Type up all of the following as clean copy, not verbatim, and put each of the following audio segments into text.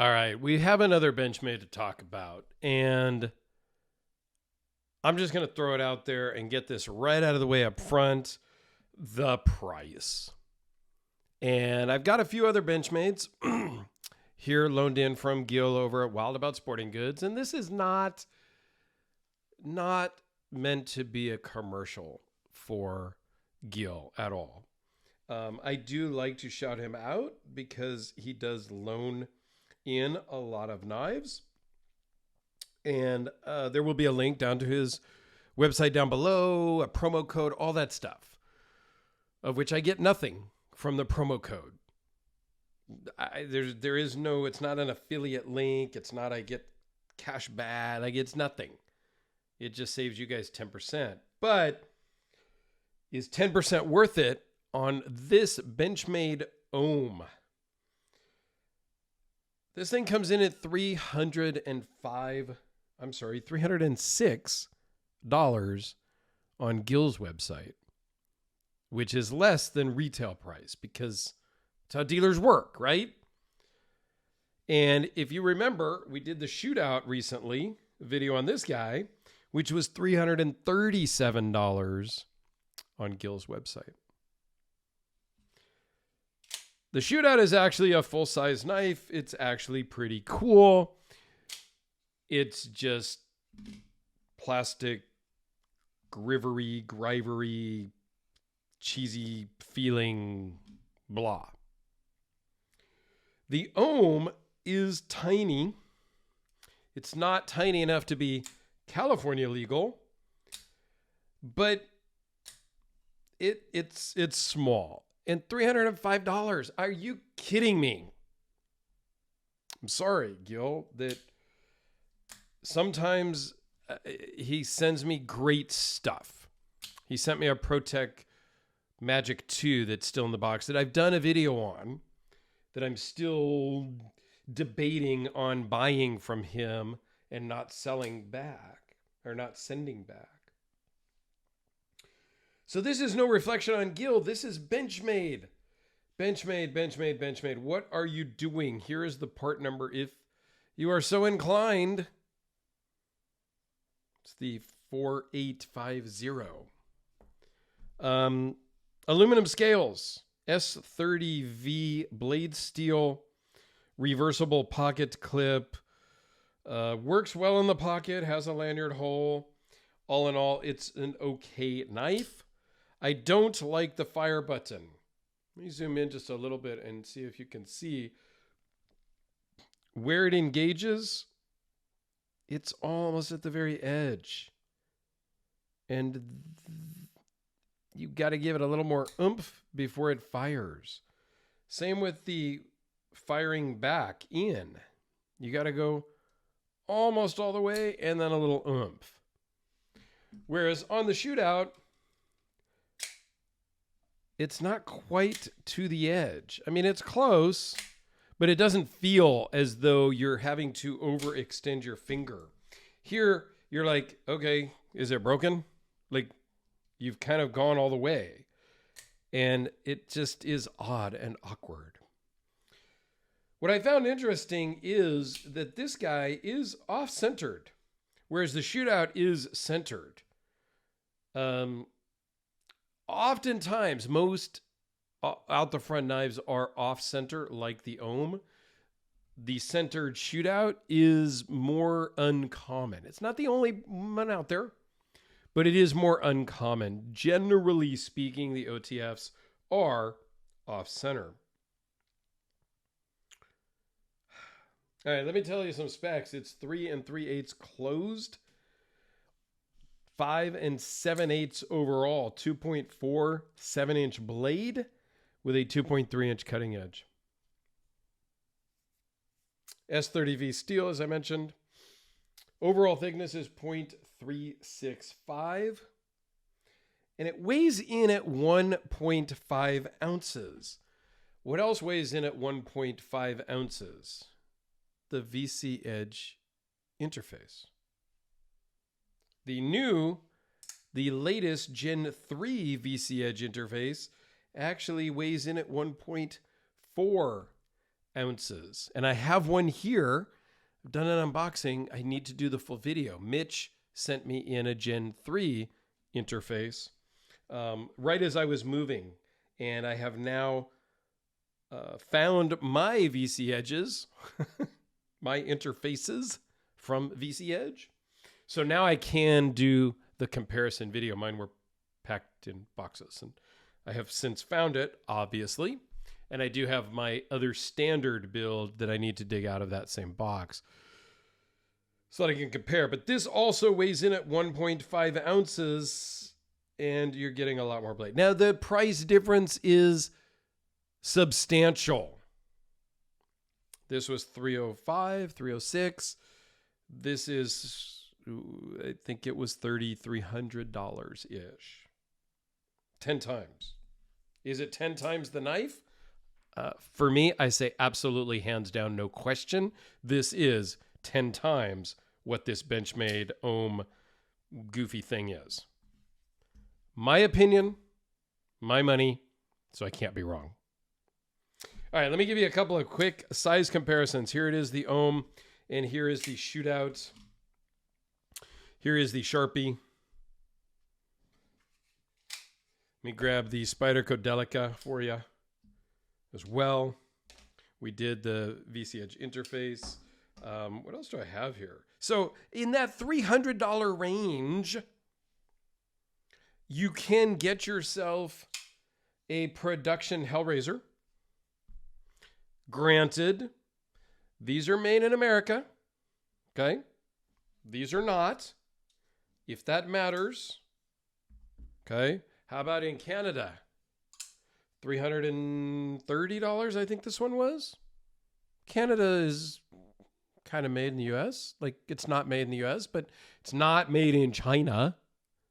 All right, we have another Benchmade to talk about, and I'm just going to throw it out there and get this right out of the way up front. The price. And I've got a few other Benchmades here loaned in from Gil over at Wild About Sporting Goods, and this is not meant to be a commercial for Gil at all. I do like to shout him out because he does loan in a lot of knives, and there will be a link down to his website down below, a promo code, all that stuff, of which I get nothing from the promo code. There is no, it's not an affiliate link. It's not I get cash back. Like, it's nothing. It just saves you guys 10%. But is 10% worth it on this Benchmade Ohm? This thing comes in at $306 on Gil's website, which is less than retail price because that's how dealers work, right? And if you remember, we did the shootout recently, video on this guy, which was $337 on Gil's website. The shootout is actually a full-size knife. It's actually pretty cool. It's just plastic, grivery, cheesy feeling, blah. The Ohm is tiny. It's not tiny enough to be California legal, but it's small. And $305. Are you kidding me? I'm sorry, Gil, that sometimes he sends me great stuff. He sent me a ProTech Magic 2 that's still in the box that I've done a video on, that I'm still debating on buying from him and not selling back or not sending back. So this is no reflection on Gil. This is Benchmade. Benchmade. What are you doing? Here is the part number if you are so inclined. It's the 4850. Aluminum scales. S30V blade steel. Reversible pocket clip. Works well in the pocket. Has a lanyard hole. All in all, it's an okay knife. I don't like the fire button. Let me zoom in just a little bit and see if you can see where it engages. It's almost at the very edge. And you got to give it a little more oomph before it fires. Same with the firing back in. You got to go almost all the way and then a little oomph. Whereas on the shootout, it's not quite to the edge. I mean, it's close, but it doesn't feel as though you're having to overextend your finger. Here, you're like, okay, is it broken? Like, you've kind of gone all the way. And it just is odd and awkward. What I found interesting is that this guy is off-centered, whereas the shootout is centered. Oftentimes, most out the front knives are off center, like the Ohm. The centered shootout is more uncommon. It's not the only one out there, but it is more uncommon. Generally speaking, the OTFs are off center. All right, let me tell you some specs. It's 3 3/8 closed. 5 7/8 overall, 2.4 7-inch blade with a 2.3-inch cutting edge. S30V steel, as I mentioned. Overall thickness is 0.365. And it weighs in at 1.5 ounces. What else weighs in at 1.5 ounces? The VC Edge interface. The latest Gen 3 VC Edge interface actually weighs in at 1.4 ounces. And I have one here. I've done an unboxing. I need to do the full video. Mitch sent me in a Gen 3 interface right as I was moving. And I have now found my VC edges, my interfaces from VC Edge. So now I can do the comparison video. Mine were packed in boxes, and I have since found it, obviously. And I do have my other standard build that I need to dig out of that same box so that I can compare. But this also weighs in at 1.5 ounces, and you're getting a lot more blade. Now, the price difference is substantial. This was $305, $306. This is, I think it was $3,300-ish. 10 times. Is it 10 times the knife? For me, I say absolutely, hands down, no question. This is 10 times what this Benchmade ohm goofy thing is. My opinion, my money, so I can't be wrong. All right, let me give you a couple of quick size comparisons. Here it is, the ohm, and here is the shootout. Here is the Sharpie. Let me grab the Spyderco Delica for you as well. We did the VC Edge interface. What else do I have here? So in that $300 range, you can get yourself a production Hellraiser. Granted, these are made in America. Okay? These are not. If that matters. Okay? How about in Canada? $330, I think this one was. Canada is kind of made in the U.S. Like, it's not made in the U.S., but it's not made in China.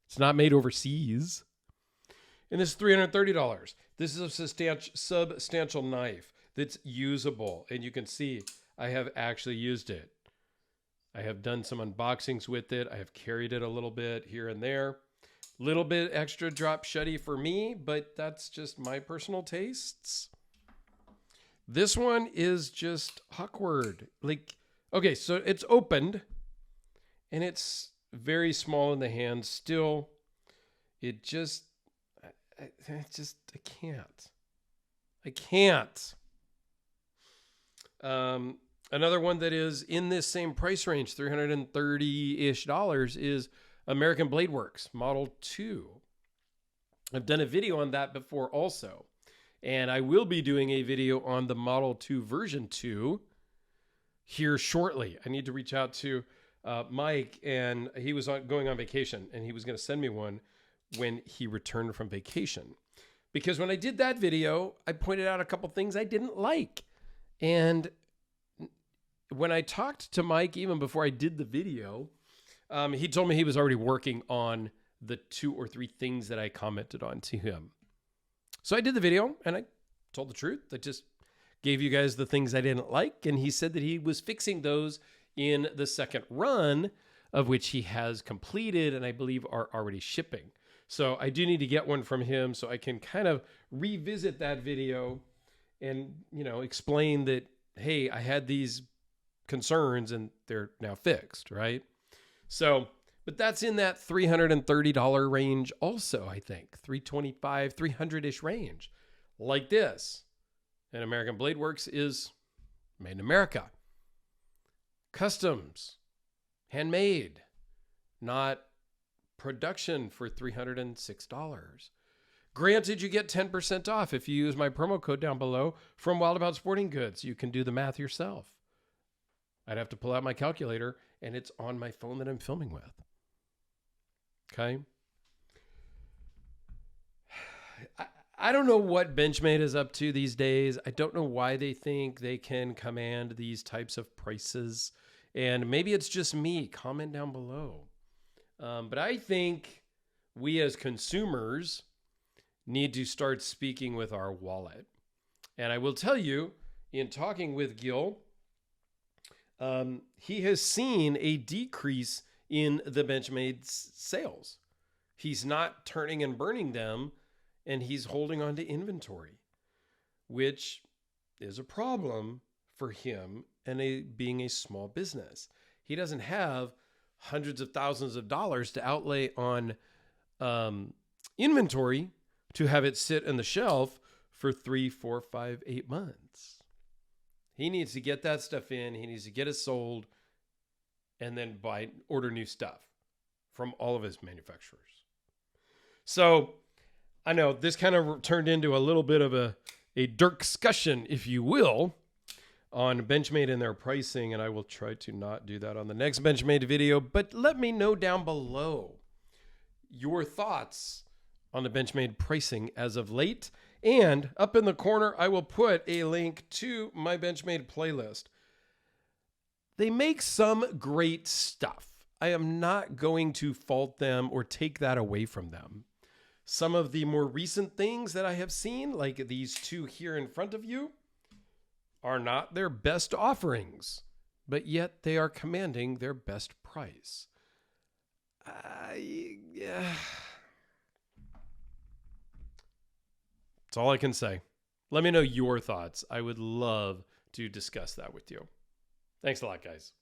It's not made overseas. And this is $330. This is a substantial knife that's usable. And you can see I have actually used it. I have done some unboxings with it. I have carried it a little bit here and there. Little bit extra drop shutty for me, but that's just my personal tastes. This one is just awkward. Like, okay, so it's opened and it's very small in the hand still. I can't. Another one that is in this same price range, $330-ish is American Blade Works Model 2. I've done a video on that before also. And I will be doing a video on the Model 2 version 2 here shortly. I need to reach out to Mike, and he was going on vacation, and he was going to send me one when he returned from vacation. Because when I did that video, I pointed out a couple things I didn't like. And when I talked to Mike, even before I did the video, he told me he was already working on the 2 or 3 things that I commented on to him. So I did the video, and I told the truth. I just gave you guys the things I didn't like, and he said that he was fixing those in the second run, of which he has completed and I believe are already shipping. So I do need to get one from him so I can kind of revisit that video and, explain that, hey, I had these concerns and they're now fixed, right? So, but that's in that $330 range also, I think. $325, $300-ish range. Like this. And American Blade Works is made in America. Customs. Handmade. Not production for $306. Granted, you get 10% off if you use my promo code down below from Wild About Sporting Goods. You can do the math yourself. I'd have to pull out my calculator, and it's on my phone that I'm filming with. Okay? I don't know what Benchmade is up to these days. I don't know why they think they can command these types of prices. And maybe it's just me. Comment down below. But I think we as consumers need to start speaking with our wallet. And I will tell you, in talking with Gil, he has seen a decrease in the Benchmade sales. He's not turning and burning them, and he's holding on to inventory, which is a problem for him and being a small business. He doesn't have hundreds of thousands of dollars to outlay on inventory to have it sit on the shelf for 3, 4, 5, 8 months. He needs to get that stuff in. He needs to get it sold and then order new stuff from all of his manufacturers. So I know this kind of turned into a little bit of a Dirkscussion, if you will, on Benchmade and their pricing, and I will try to not do that on the next Benchmade video, but let me know down below your thoughts on the Benchmade pricing as of late. And up in the corner, I will put a link to my Benchmade playlist. They make some great stuff. I am not going to fault them or take that away from them. Some of the more recent things that I have seen, like these two here in front of you, are not their best offerings, but yet they are commanding their best price. Yeah. That's all I can say. Let me know your thoughts. I would love to discuss that with you. Thanks a lot, guys.